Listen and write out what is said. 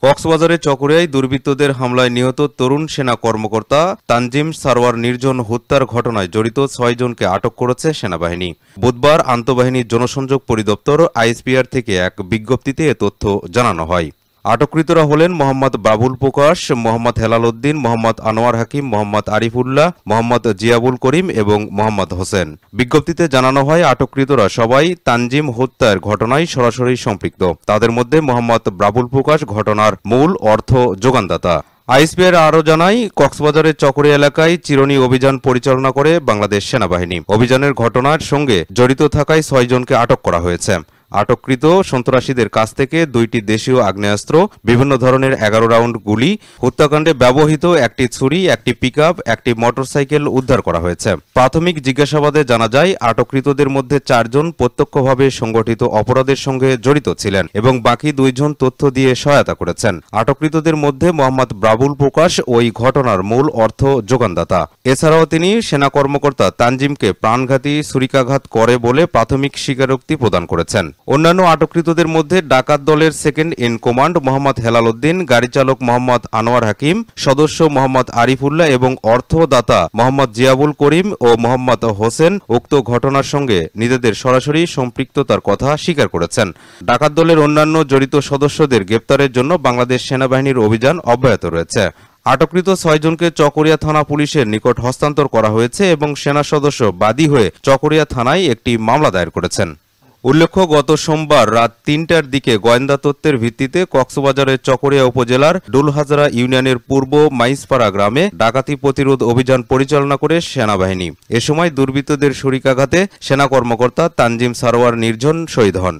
কক্সবাজারের চকরিয়ায় দুর্বৃত্তদের হামলায় নিহত তরুণ সেনা কর্মকর্তা তানজিম সারওয়ার নির্জন হত্যার ঘটনায় জড়িত ৬ জনকে আটক করেছে সেনাবাহিনী। বুধবার আন্তঃবাহিনী জনসংযোগ পরিদপ্তর আইএসপিআর থেকে এক বিজ্ঞপ্তিতে এ তথ্য জানানো হয়। আটককৃতরা হলেন মোহাম্মদ বাবুল প্রকাশ, মোহাম্মদ হেলাল উদ্দিন, মোহাম্মদ আনোয়ার হাকিম, মোহাম্মদ আরিফুল্লাহ, মোহাম্মদ জিয়াবুল করিম এবং মোহাম্মদ হোসেন। বিজ্ঞপ্তিতে জানানো হয়, আটককৃতরা সবাই তানজিম হত্যার ঘটনায় সরাসরি সম্পৃক্ত। তাদের মধ্যে মোহাম্মদ বাবুল প্রকাশ ঘটনার মূল অর্থ যোগানদাতা। আইএসপিআর আরও জানায়, কক্সবাজারের চকরিয়া এলাকায় চিরুনি অভিযান পরিচালনা করে বাংলাদেশ সেনাবাহিনী। অভিযানের ঘটনার সঙ্গে জড়িত থাকায় ৬ জনকে আটক করা হয়েছে। আটককৃত সন্ত্রাসীদের কাছ থেকে 2টি দেশীয় আগ্নেয়াস্ত্র, বিভিন্ন ধরনের 11 রাউন্ড গুলি, হত্যাকাণ্ডে ব্যবহৃত একটি ছুরি, একটি পিকআপ, একটি মোটরসাইকেল উদ্ধার করা হয়েছে। প্রাথমিক জিজ্ঞাসাবাদে জানা যায়, আটককৃতদের মধ্যে 4 জন প্রত্যক্ষভাবে সংগঠিত অপরাধের সঙ্গে জড়িত ছিলেন এবং বাকি 2 জন তথ্য দিয়ে সহায়তা করেছেন। আটককৃতদের মধ্যে মোহাম্মদ বাবুল প্রকাশ ওই ঘটনার মূল অর্থ যোগানদাতা। এছাড়াও তিনি সেনা কর্মকর্তা তানজিমকে প্রাণঘাতী ছুরিকাঘাত করে বলে প্রাথমিক স্বীকারোক্তি প্রদান করেছেন। অন্যান্য আটককৃতদের মধ্যে ডাকাত দলের second in command Mohammad Helal Uddin, গাড়ি চালক মোহাম্মদ আনোয়ার হাকিম, সদস্য মোহাম্মদ আরিফুল্লাহ এবং অর্থদাতা মোহাম্মদ জিয়াবুল করিম ও মোহাম্মদ হোসেন উক্ত ঘটনার সঙ্গে নিজেদের সরাসরি সম্পৃক্ততার কথা স্বীকার করেছেন। ডাকাত দলের অন্যান্য জড়িত সদস্যদের গ্রেপ্তারের জন্য বাংলাদেশ সেনাবাহিনীর অভিযান অব্যাহত রয়েছে। আটককৃত ৬ জনকে চকরিয়া থানা পুলিশের নিকট হস্তান্তর করা হয়েছে এবং সেনা সদস্য বাদী হয়ে চকরিয়া থানায় একটি মামলা দায়ের করেছেন। উল্লেখ্য, গত সোমবার রাত ৩টার দিকে গোয়েন্দা তথ্যের ভিত্তিতে কক্সবাজারের চকরিয়া উপজেলার ডুলহাজরা ইউনিয়নের পূর্ব মাইজপাড়া গ্রামে ডাকাতি প্রতিরোধ অভিযান পরিচালনা করে সেনাবাহিনী। এ সময় দুর্বৃত্তদের ছুরিকাঘাতে সেনা কর্মকর্তা তানজিম সারওয়ার নির্জন শহীদ হন।